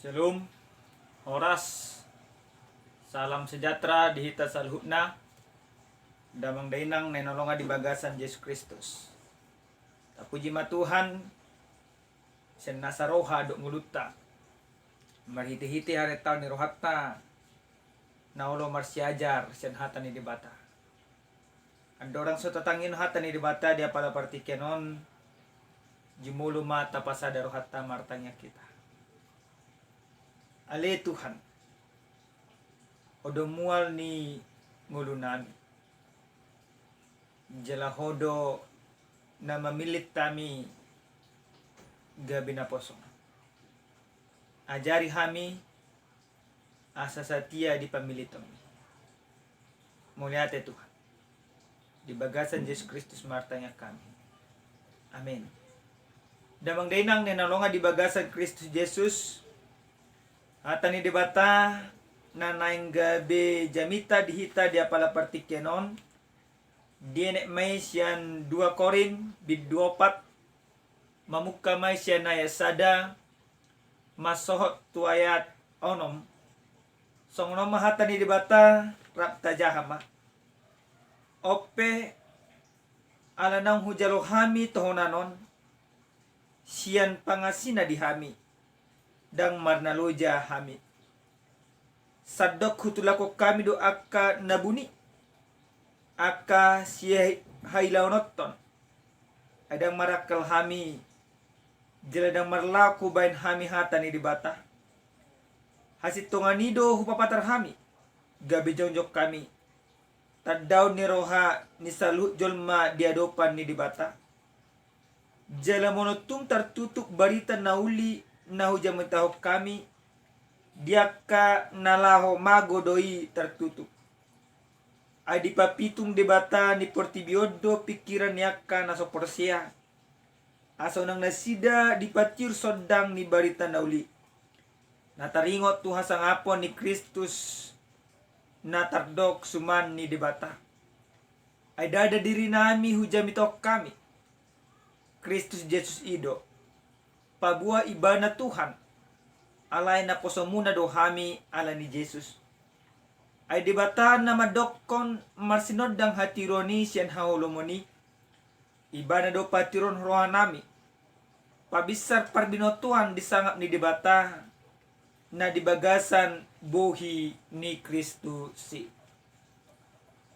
Shalom, oras, salam sejahtera di hita salhutna, damang dainang nenolonga di bagasan Yesus Kristus. Tapuji ma Tuhan, sen nasaroha dok nguluta, marhiti-hiti hari tahun ni rohatta, naulo marsiajar sen hata ni dibata. Andorang so tatangin hata ni dibata dia pala partikenon, jumulu mata pasada rohatta martanya kita. Ale Tuhan, odo mual ni ngulunan, jala hodo na mamilit tami gabi na posong. Ajari kami asa satia di pamilit kami. Muliate Tuhan, di bagasan Yesus Kristus martanya kami. Amin. Damang dainang nenalonga di bagasan Kristus Yesus, hata ni debata na naing gabi jamita dihita dia pala partikenon dienek may siyan 2 Korin bid 24 mamukka may siya na yasada masohot tu ayat onom songnom hata ni debata rapta jahama ope ala nang hujalo hami tohonanon siyan pangasina di hami dang marnaloja hami sadok hutulako kami do akka nabuni akka siya hailaunoton adang marakal hami jeladang marlaku bain hami hata ni dibata hasit tonganido hupapatar hami gabi jonjok kami tadaw ni roha ni salut jolma diadopan ni dibata jala monotum tertutup barita nauli nahu jaman tahu kami diaka nalaho magodoi tertutup adi papitung debata ni portibiodo pikiran yaka naso porsia aso nang nasida dipatir sodang ni barita nauli nataringot tuha sangapon ni Kristus natardok suman ni debata ay dada diri nami hujamitok kami Kristus Yesus ido pabua ibana Tuhan alay na posomuna do hami ala ni Jesus ay debata na madokon marsinod dang hatironi siyan haulomoni ibana do patiron roha nami pabisar parbinotuan disangap ni debata na dibagasan buhi ni Kristus si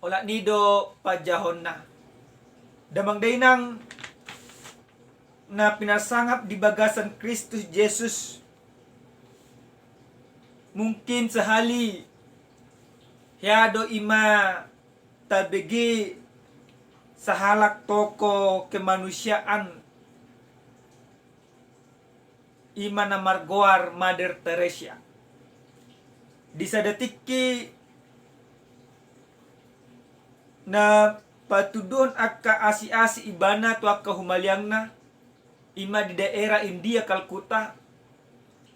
ola nido pajahon na damang dainang na pinasangap di bagasan Kristus Yesus mungkin sehali hiado ima tabegi sahalak toko kemanusiaan ima na margoar Mother Teresa di sadetiki na patudon akka asi-asi ibana tu akka humaliang na ima di daerah India Kalkuta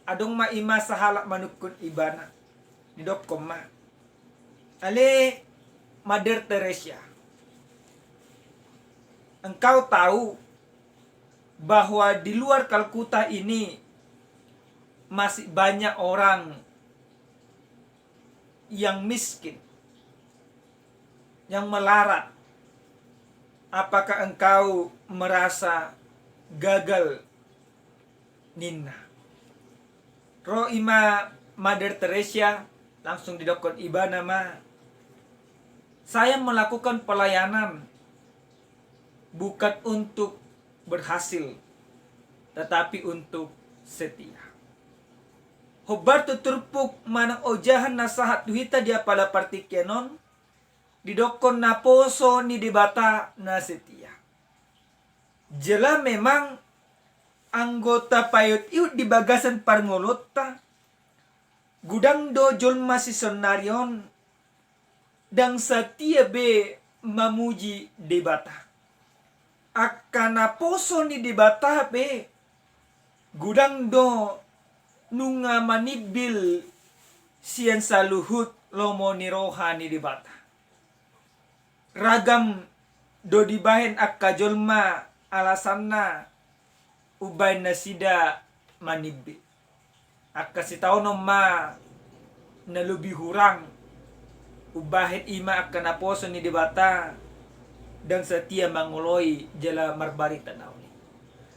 adong ma ima sahalak manukun ibana di dokkom ma ale Mother Teresa engkau tahu bahwa di luar Kalkuta ini masih banyak orang yang miskin yang melarat apakah engkau merasa gagal ninna ro ima Mother Teresa langsung didokon ibana ma saya melakukan pelayanan bukan untuk berhasil tetapi untuk setia hobar tuturpuk manang ojahan nasahat duhita dia pala partikenon didokon na poso ni debata na setia jela memang anggota payot iu di bagasan parngolota gudang dojol masih sonarion dang setia be mamuji debata akana poso ni debata be gudang do nunga manibil sian saluhut lomo ni rohani debata ragam do dibahen akka jolma alasanna ubay na sida manibbi Akka sitauno ma na lebih hurang ubahit ima akka naposo ni debata dan setia mangoloi jala marbarita nauli.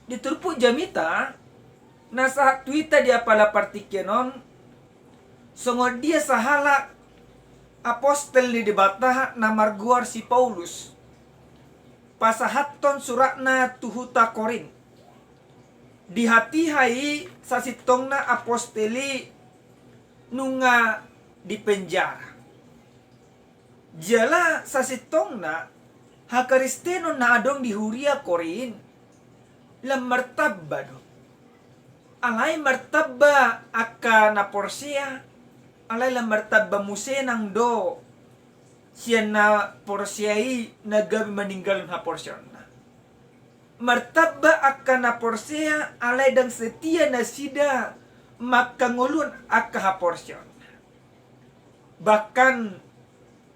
Diturpu jamita nasa tuita dia pala partikenon songo dia sahala apostel ni debata na marguar si Paulus pasahatton suratna tuhuta Korin di hati hai sasitongna aposteli nunga di penjara jala sasitongna hakaristeno na adong di huria Korin lam martabba do alay martabba akka na porsia alay lam martabba musenang do siya na porsiai nagabi meninggal ha porsiyon na martabba akka na porsia alay dang setia na sida makangulun akka ha porsiyon bahkan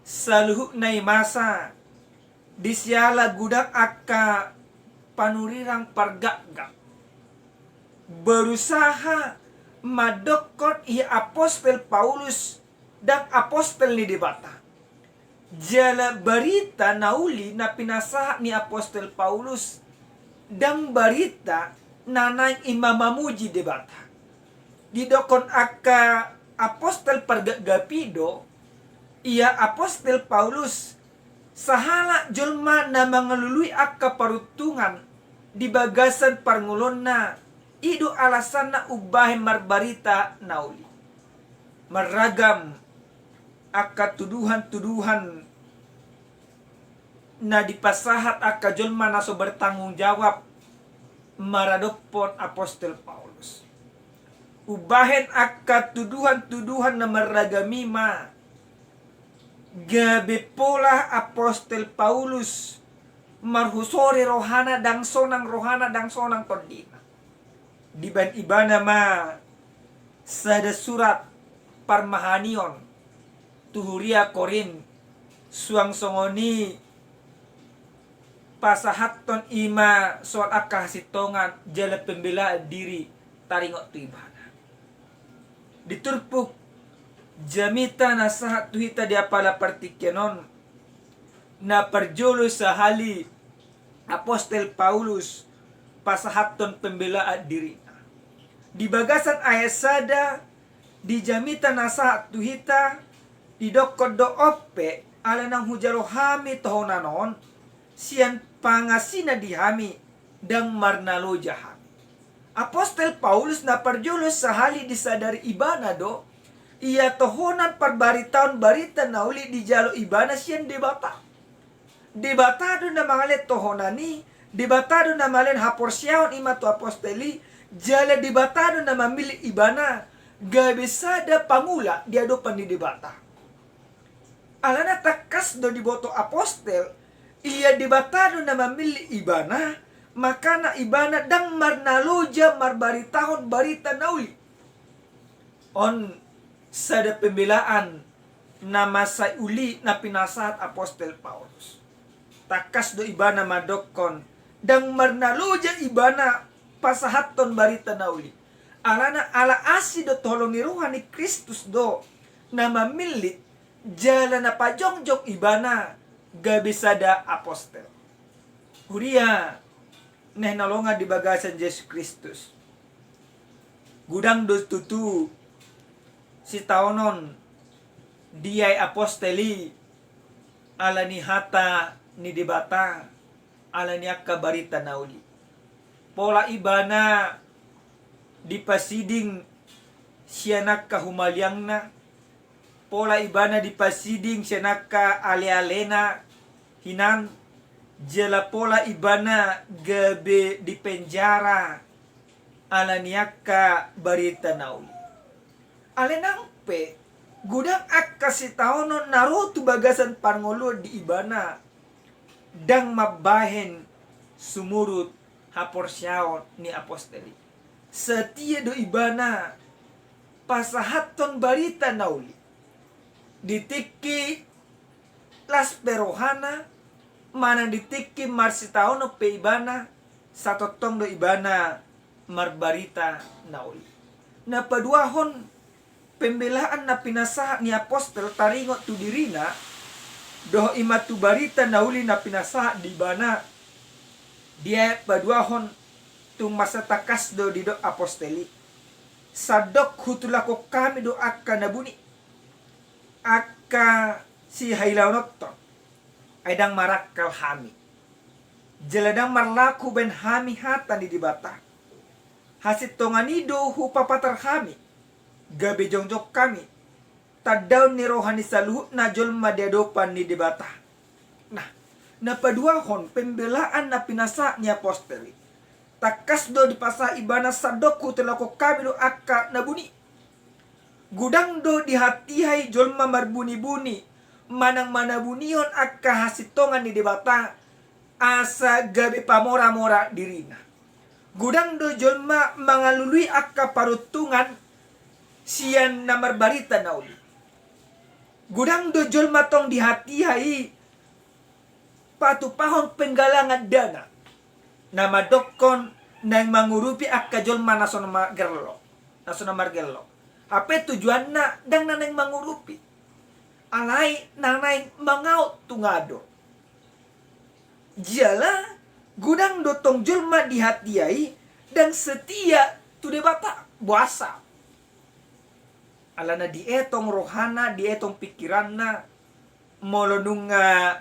saluhuk na masa disyala gudak akka panurirang pargagak berusaha madokot i apostel Paulus dan apostel ni debata jala barita nauli na pinasaha ni apostel Paulus dan barita nanay imamamuji debata didokon akka apostel pargagapido ia apostel Paulus sahala julma na mangalului akka parutungan di bagasan parngulon na ido alasan na ubah marbarita nauli maragam akka tuduhan-tuduhan na dipasahat akka julma na so bertanggung jawab maradopon apostel Paulus ubahen akka tuduhan-tuduhan na maragamima gabi pola apostel Paulus marhusori rohana dang sonang tondina diban ibana ma sada surat parmahanion tuhuria Korin suang songoni pasahatton ima soal akka sitongan jala pembela diri taringot tu ibana diturpuk jamita na sahat tuhita dia pala partikenon na perjolo sa hali apostel Paulus pasahatton pembelaan diri di bagasan ayat sada di jamita na sahat tuhita di dokod do oppe ala nang hujaro hami tohonanon sian pangasina di hami dang marnalo jahami apostel Paulus na perjolo sa hali disadari ibana do ia tohonan parbaritaon barita nauli di jalo ibana sian debatado na mangalet tohonani debatado na malen haporsiaon ima to aposteli jala debatado na mamili ibana gabisada pangula dia do pani debata alana takas do diboto apostel ia debatado na mamili ibana makana ibana dang marnaloja marbaritahon barita nauli on sada pembelaan na masay uli na pinasahat apostel Paulus takas do ibana madokon dang marnaluja ibana pasahaton barita nauli alana ala asi do tolong ni rohani Kristus do na mamilit jala na pajongjong ibana gabisada apostel huria neh nalonga di bagasan Yesus Kristus gudang do tutu si taonon diay aposteli ala ni hata ni debata ala ni akka barita nauli pola ibana di pasiding sianak kahumalyang na pola ibana di pasiding sianak ka ale-alena hinan jela pola ibana gabe di penjara ala ni akka barita nauli alenang pe gudang akka si taonon naruto bagasan pangolo di ibana dang mabahen sumurut haporsyaon ni aposteli setia do ibana pasahaton barita nauli ditiki las perohana mana ditiki marsitaono pe ibana satotong do ibana marbarita nauli Na paduahon pembelaan na pinasaha ni apostel taringot tu dirina doh ima tu barita na uli na pinasaha di bana dia paduahon tu masa takas do di do aposteli sadok hutulako kami do akka nabuni akka si hailaunotton aidang marakal hami jeladang marlaku ben hami hatan di bata hasit tonganido hupapatar hami gabe jongjok kami tadaw ni rohani saluhut na jolma diadopan ni debata. Nah, napaduahon pembelaan na pinasa ni apostoli. Takas do di pasa ibana sadokku telako kami do akka nabuni. Gudang do di hatihay jolma marbuni-buni. Manang manabunion akka hasitongan ni debata. Asa gabe pamora-mora dirina. Gudang do jolma mangalului akka parutungan siyan na marbarita na uli. Gudang do jolma tong di hatihay patupahon penggalangan dana na madokon nang mangurupi akka jolma nasono margerlo. Apa tujuan na dang nanang mangurupi. Alay nanay mangaut tungado. Jala gudang do tong jolma di hatihay dan setia tu debata buasa. Alana dietong rohana, dietong pikiranna, molonunga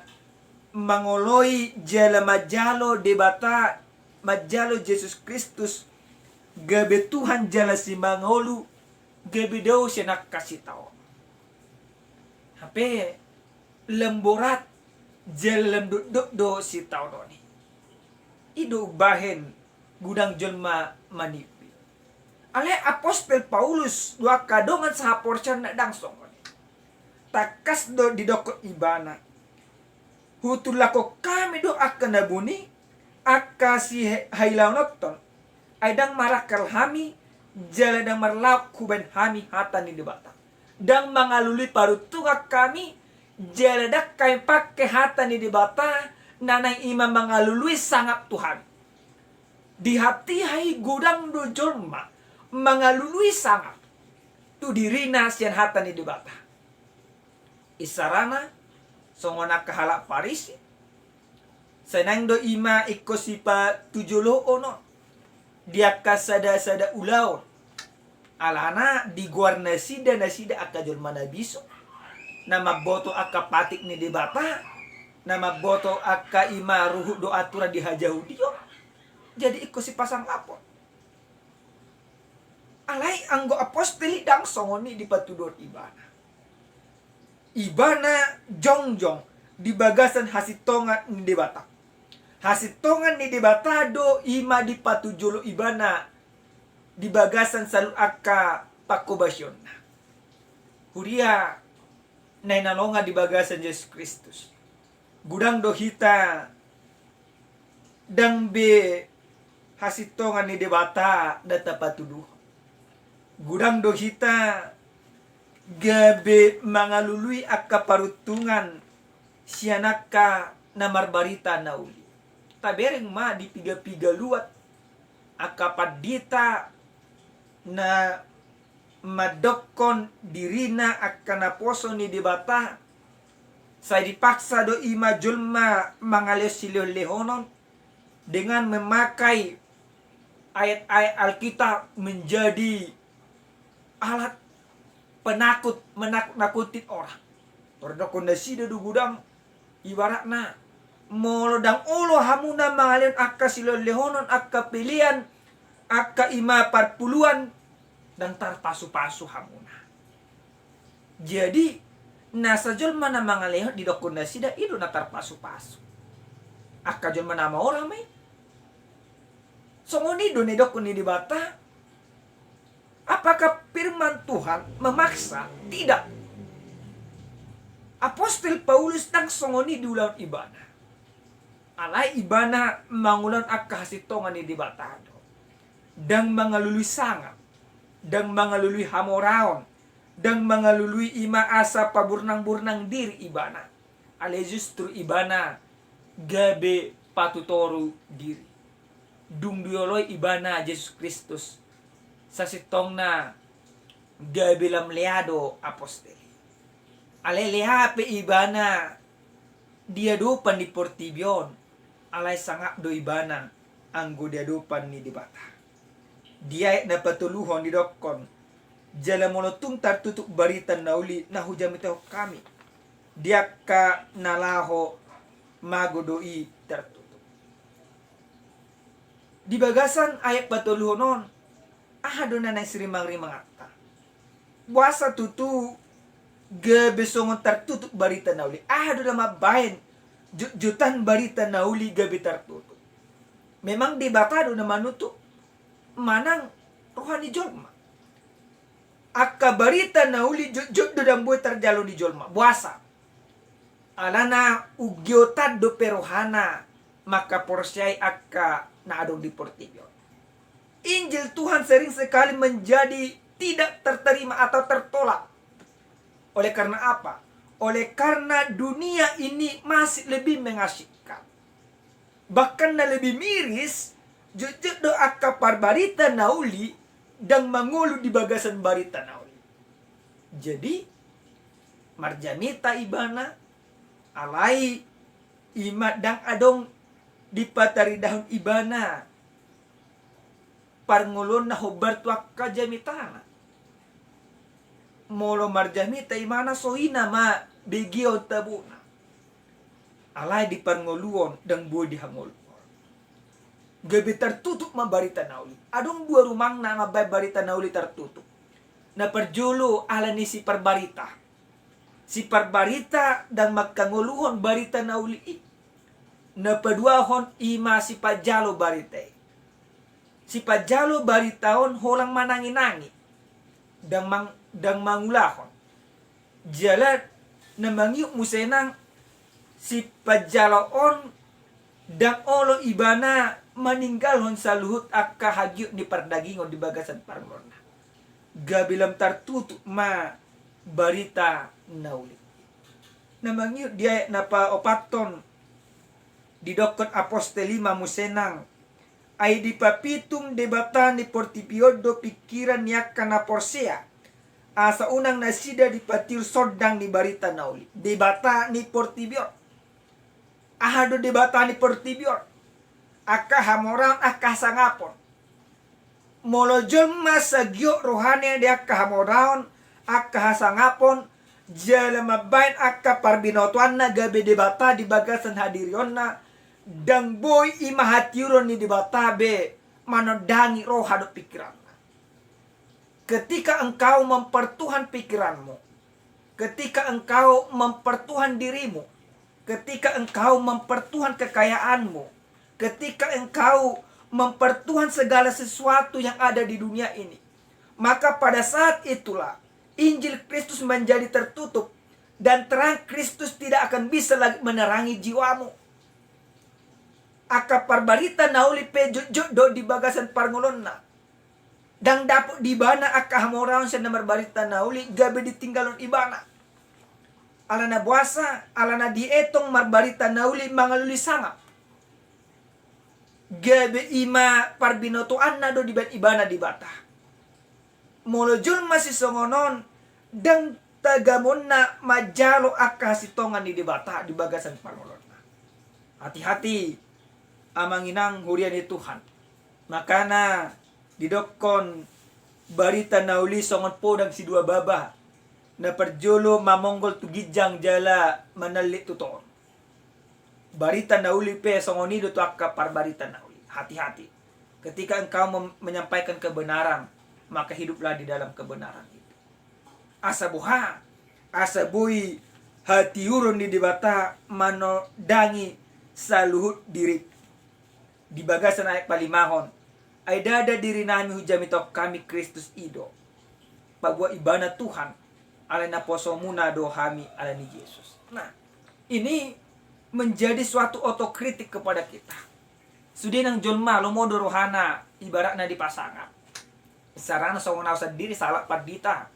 mangoloi jala majalo debata, majalo Yesus Kristus, gabe Tuhan jala si mangolu, gabe daw siya nakasih tao. Hape lemborat jalam do si tao doni. Ido bahen gudang jelma manip. Ale apostol Paulus dua kadongan sa porsian na dangsong. Takas do didoko ibana. Hutulako kami do akan nabuni. Akka si hailaunoton. Aydang marakal hami. Jala dang marlauk kuben hami hatan ni debata. Dang mangaluli parutungak kami. Jala dak kay pakke hatan ni debata. Nanang ima mangalului sangat Tuhan. Di hati hai gudang do jolma. Mangalului sangat tu dirina sian hata ni debata isarana songona kahala parisi senang do ima ikosipa tujulo ono dia kasada ulau alana di guar nasida akajol manabiso nama boto akka patik ni debata nama boto akka ima ruhu do atura di hajahudio jadi ikosipa sang lapor alay anggo apostoli dang songoni di patudor ibana. Ibana jongjong di bagasan hasitongan ni debata. Hasitongan ni debata do ima di patujulo ibana di bagasan salu akka pakobasyon. Huria nainalonga di bagasan Yesus Kristus. Gudang do hita dang be hasitongan ni debata data patuduh. Gudang do hita gabe mangalului akka parutungan sianaka na marbarita na uli. Tabereng ma di piga-piga luat akka padita na madokon dirina akka naposo ni debata sa dipaksa do ima julma mangalesilo-lehonon dengan memakai ayat-ayat Alkitab menjadi alat penakut menakut-nakutin orang. Tordokon nasida du gudang ibaratna molodang ulo hamuna mangalian akka silolehonon akka pilihan akka ima parpuluan dan tarpasu-pasu hamuna. Jadi nasa jol mana mangalehon di dokon nasida idu na tarpasu-pasu. Akka jol mana ma orang may. Songoni do ni dokon ni dibata. Apakah firman Tuhan memaksa? Tidak. Apostol Paulus nang songoni di ulang ibana. Alay ibana mangulan akka hasitongan ni dibatado. Dang mangalului sangat. Dang mangalului hamoraon. Dang mangalului ima asa paburnang-burnang diri ibana. Ale justru ibana gabe patutoru diri. Dung dioloi ibana Yesus Kristus. sa sitong na gabilam liado apostol. Alay lihape ibana diadupan di Portibion. Alay sangap do ibana anggo diadupan ni dibata. Dia na patuluhon di dokon. Jala monotung tartutuk barita nauli na hujam ito kami. Dia ka nalaho magodoi tertutup. Di bagasan ayat patuluhonon ahado na sirimang-rimang atta. Buasa tutu gabesongon tertutup barita nauli. Ahado na mabayan jutan barita nauli gabi tertutup. Memang dibatado na manutup manang rohani jolma. Akka barita nauli jujud do dambu terjalo di jolma buasa. Alana ugyotad do perohana maka porsyai akka na adong di Portibion. Injil Tuhan sering sekali menjadi tidak terterima atau tertolak. Oleh karena apa? Oleh karena dunia ini masih lebih mengasyikkan. Bahkan na lebih miris jujud do akka parbarita nauli dan mangulu di bagasan barita nauli. Jadi marjamita ibana alai imat dang adong di patari dahun ibana parngulon na hobar tuak ka jamitana. Molo marjamita imana sohina ma begio tabuna. Alai di parnguluon dang buo di hangul. Gabi tertutup ma barita nauli. Adong buah rumang na mabay barita nauli tertutup. Na perjulu ala ni si parbarita. Si parbarita dan magkanguluhon barita nauli. Na paduahon ima si pajalo barita. Si pajalo baritaon holang mananginangi. Dang mangulahon. Jalan na mangyuk musenang si pajaloon dang olo ibana maninggalhon sa luhut akka hagyut di pardagingon di bagasan parngorna. Gabilam tartutup ma barita nauli. Namangyut dia na pa opaton di dokon apostol 5 musenang ay di papitum debatan di Portibiodo pikiran niya na porsea. Asa unang nasida di patir sodang ni barita nauli. Debata ni Portibion. Ahado debata ni Portibion. Aka hamoran aka sangapon. Molojol masagyo rohani di aka hamoran aka hasangapon. Jala mabain aka parbinotuan na gabi debata di bagasan hadirion na. Dang boy imahatiuron ni debata be manodangi rohado pikiran. Ketika engkau mempertuhan pikiranmu. Ketika engkau mempertuhan dirimu. Ketika engkau mempertuhan kekayaanmu. Ketika engkau mempertuhan segala sesuatu yang ada di dunia ini, maka pada saat itulah Injil Kristus menjadi tertutup dan terang Kristus tidak akan bisa lagi menerangi jiwamu. Aka parbarita nauli pejujud do di bagasan parngulonna. Dang dapot di bana aka hamoraon sa namar barita nauli gabi ditinggalon ibana. Alana buasa, alana dietong marbarita nauli mangaluli sangap. Gabi ima parbinotoan na do di ban ibana di bata. Molojul masih songonon dang tagamon na majalo aka sitongan di bata di bagasan parngulon. Hati-hati amanginang hurian ni Tuhan. Makana didokon barita nauli songon podang si dua baba na perjolo mamonggol tugijang jala manalit tuton. Barita nauli pe songonido tu akka parbarita nauli. Hati-hati. Ketika engkau menyampaikan kebenaran, maka hiduplah di dalam kebenaran itu. Asa buha, asa bui hati urun di dibata manodangi saluhut diri. Di bagasan ayat palimahon. Ay dada diri nami hujamitok kami Kristus ido. Pagwa ibana Tuhan. Alay na poso muna do hami ala ni Yesus. Nah, ini menjadi suatu otokritik kepada kita. Sudi nang jolma lomodo rohana ibarat na dipasangan. Sarana songonaw sa diri salak padita.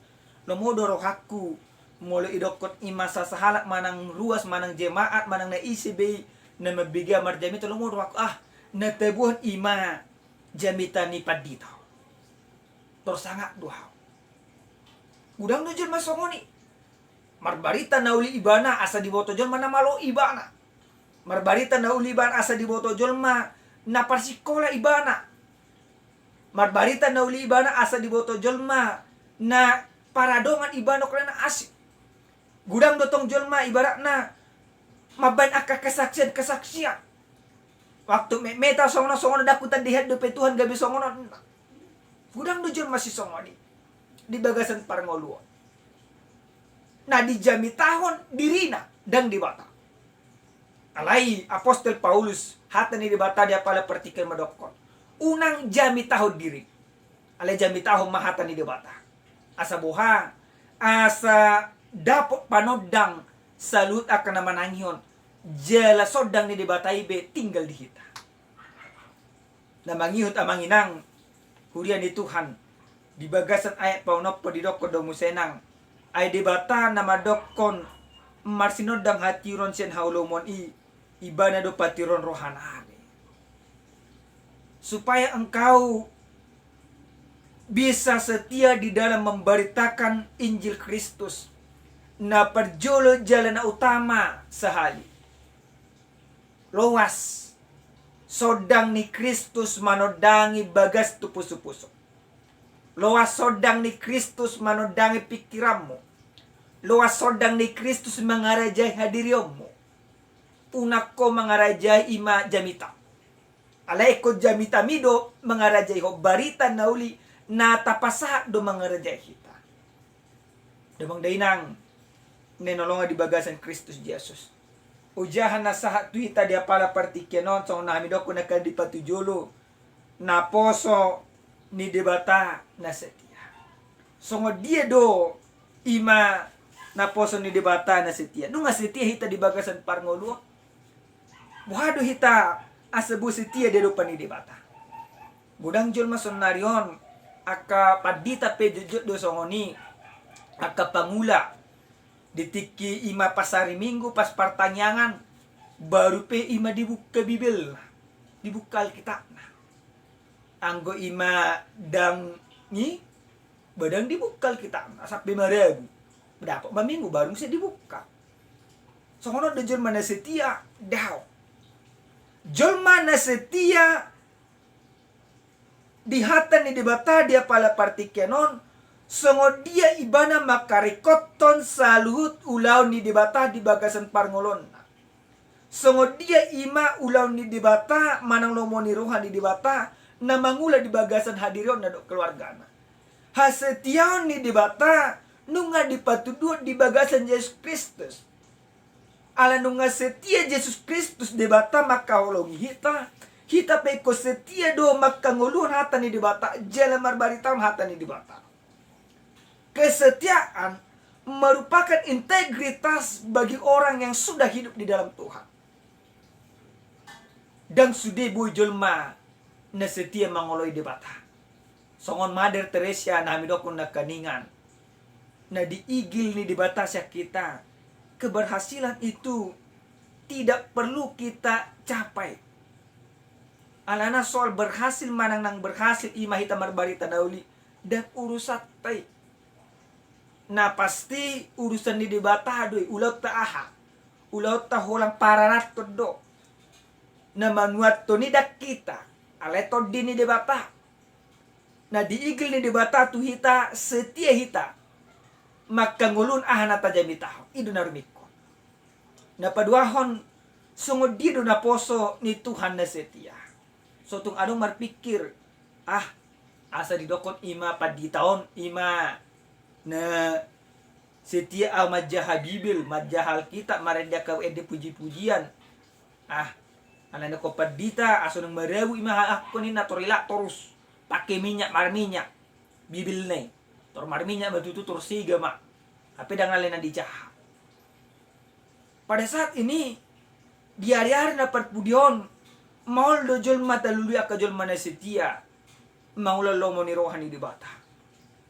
Lomodo rohaku molo idokot imasa sahalak manang luas manang jemaat manang naisi be na mabigya marjamito lomodo rohaku natabuhan ima jamita ni padita. Torsangak duha. Udang no jelma songoni. Marbarita nauli ibana asa diboto jelma na malo ibana. Marbarita nauli ibana asa diboto jelma na parsikola ibana. Marbarita nauli ibana asa diboto jelma na paradongan ibana karena asik. Gudang dotong jelma ibaratna maban aka kesaksian. Waktu meta songono dakutan dihat dope Tuhan gabi songono. Gudang do jelma si songoni di bagasan parngoluan. Nah di jami tahun dirina dan dibata. Alai apostol Paulus hatani dibata dia pala pertikan madokon. Unang jami tahun diri. Alai jami tahun mahatani dibata. Asa boha asa dapot panodang salut akan nama nangion. Jela sodang ni dibatai be tinggal di hita. Na mangihut amanginang hurian di Tuhan. Di bagasan ayat paunop di dokon domu senang. Ay debata nama dokon marsinodang hatiron sen haulomon ibana do patiron rohanane. Supaya engkau bisa setia di dalam memberitakan Injil Kristus na perjolo jalan utama sehali. Loas sodang ni Kristus manodangi bagas tu puso-puso. Loas sodang ni Kristus manodangi pikiranmu. Loas sodang ni Kristus mengarajai hadiriomu. Unako mengarajai ima jamita. Alaiko jamita mido mengarajai ho barita nauli na tapasa do mengarajai kita. Damang dainang nenolonga di bagasan Kristus Yesus. Ujahan na sahat tu hita dia pala partikyanon so nahamido ko nakadipatujolo na poso ni debata na setia. So dia do ima na poso ni debata na setia. Nung nga setia hita di bagasan parngoluo. Buhado hita asabu setia dia do pani debata. Budang jol masonarion aka padita pe jujut do songoni aka pangula ditiki ima pasari minggu pas pertanyaan baru pe ima dibuka Bibel dibuka Alkitab. Anggo ima dang ni badang dibuka Alkitab sampai 5.000 berapa minggu baru bisa dibuka. Soalnya ada jelma na setia daw. Jelma na setia di hatan ni dibata dia pala partikenon songo dia ibana makarikoton saluhut ulau ni dibata di bagasan parngolon. Songo dia ima ulau ni dibata manang lomoni rohan di dibata na mangula di bagasan hadiron na do keluargana. Hasetiaon ni dibata nunga dipatuduh di bagasan Yesus Kristus. Ala nunga setia Yesus Kristus dibata maka holongi hita peko setia do maka ngulun hata ni dibata jala marbaritam hata ni dibata. Kesetiaan merupakan integritas bagi orang yang sudah hidup di dalam Tuhan. Dan sudah bujulma na setia mangoloy debata. Songon Mother Teresa na hamidokon na kaningan. Na diigil ni debata siya kita. Keberhasilan itu tidak perlu kita capai. Alana soal berhasil manang nang berhasil imahita marbarita dauli. Dan urusat tay. Na pasti urusan ni debata doy. Ulaw ta aha. Ulaw ta holang pararat to do. Na manuat to ni dak kita. Aleto dini debata. Na diigil ni debata tu hita setia hita. Maka ngulun ahanata jamitaho. Idu narumiko. Na paduahon sungod dido na poso ni Tuhan na setia. So tung anong marpikir. Asa didokon ima paditaon. Ima na setia ang madjaha Bibil. Madjahal kita marenda ka ede puji-pujian. Alana ko padita aso nang marewu ima ako ni natorila torus pakai minyak marminyak Bibil nay tor marminyak batutu tor siga ma tapi dangan na dijaha. Pada saat ini di hari-hari na perpudion maul dojol mata lulu aka jol mana setia maula lomo ni rohani di bata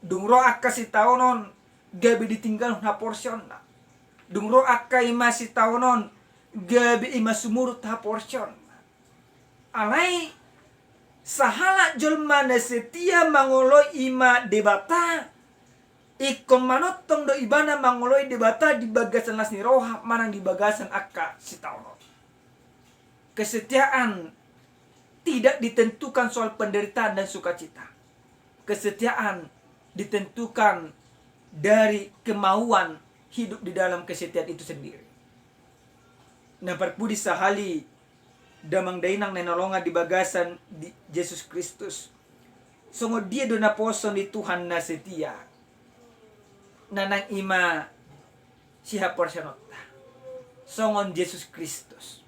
dungro akka si taonon gabi ditinggal na portion na dungro akka ima si taonon gabi ima sumurut ha portion. Alay sahala jolma na setia mangoloi ima debata ikon manotong do ibana mangoloi debata di bagasan las ni roha manang di bagasan akka sitauno. Kesetiaan tidak ditentukan soal penderitaan dan sukacita. Kesetiaan ditentukan dari kemauan hidup di dalam kesetiaan itu sendiri. Nah perpudi sahali damang dainang nenolonga di bagasan di Yesus Kristus. Songo dia do naposon di Tuhan na setia. Nanang ima siha porsyanotta. Songon Yesus Kristus.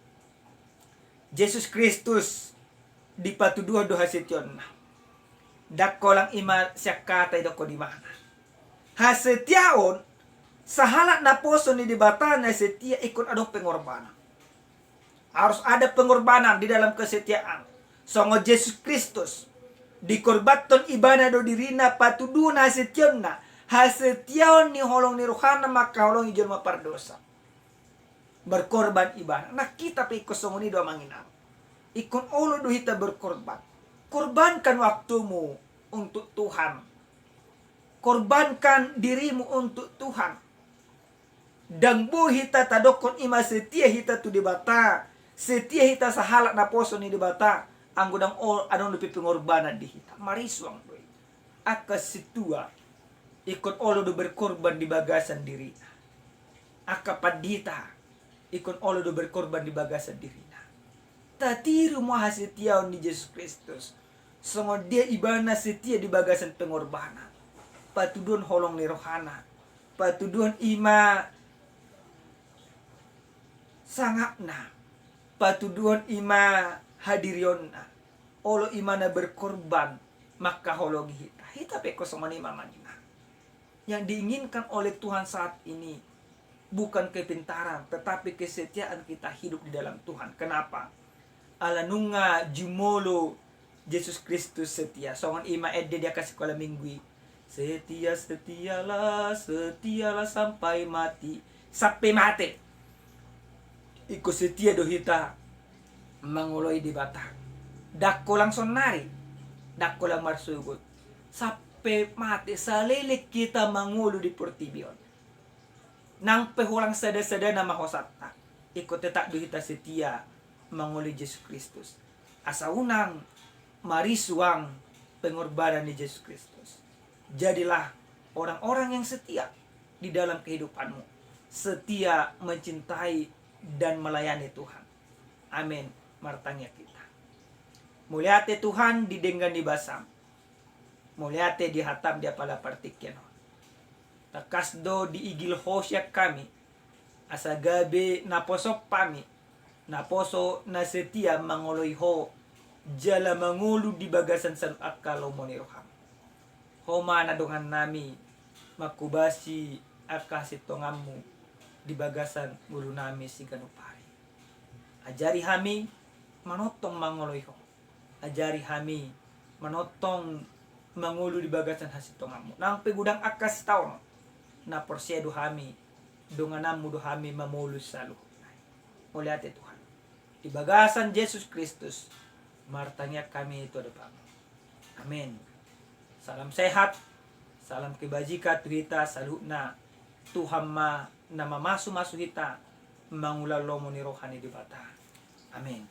Yesus Kristus di patuduha do hasetyon na. Dakolang ima siya katay do ko di mana. Hasetyaon sahala naposon ni dibata na setia ikon adong pengorbanan. Harus ada pengorbanan di dalam kesetiaan. Songo Yesus Kristus dikorbaton ibana do dirina patudu na setyon na hasetiaon ni holong ni rohana maka holong ijon mapardosa. Berkorban ibana. Nah kita piko songo ni do manginam. Ikon olo do hita berkorban. Korbankan waktumu untuk Tuhan. Korbankan dirimu untuk Tuhan. Dan bu hita tadokon ima setia hita tu dibata. Setia hita sahalak na poso ni dibata. Ang gudang adong lupi pengorbanan di hita. Mariswang doy. Aka situa. Ikon olo do berkorban di bagasan diri. Aka padita. Ikon olo do berkorban di bagasan diri. Tatiru mo hasetiaon ni Yesus Kristus. Songo dia ibana setia di bagasan pengorbanan. Patudun holong ni rohana. Patudun ima sangapna. Patudun ima hadirionna. Olo imana berkorban. Maka holong hita. Hita peko songo ni mamangina. Yang diinginkan oleh Tuhan saat ini. Bukan kepintaran. Tetapi kesetiaan kita hidup di dalam Tuhan. Kenapa? Alanunga jumolo Yesus Kristus setia. Songon ima ede dia kasih sekolah minggu. Setia, setialah sampai mati. Sampai mati. Iko setia do hita mangoloi di batang. Dako langsung nari. Dako lang marsugot. Sampai mati. Salilik kita mangulu di portibion. Nang pehulang sada-sada na mahosata. Iko tetap do hita setia mangoloi Yesus Kristus. Asa unang marisuang pengorbanan di Yesus Kristus. Jadilah orang-orang yang setia di dalam kehidupanmu. Setia mencintai dan melayani Tuhan. Amin. Martanya kita. Muliate Tuhan didenggan di basam. Muliate dihatam di apala partikyan. Takasdo di igil hosyak kami. Asa gabi naposok pami. Naposo na setia mangoloy ho. Jala mangulu di bagasan san akalo mo ni roham. Homa na dungan nami makubasi akasitongamu di bagasan mulu nami si ganupari. Ajari hami manotong mangoloy ho. Ajari hami manotong mangulu di bagasan hasitongamu. Nang pegudang akas taon na porsyedo hami dunganamu do hami mamulus salu. Muliate Tuhan. Di bagasan Yesus Kristus martanya kami itu ada Bang. Amin. Salam sehat, salam kebajikan kita salutna Tuhan ma nama masu hita mangulalo mo ni rohani di bata. Amin.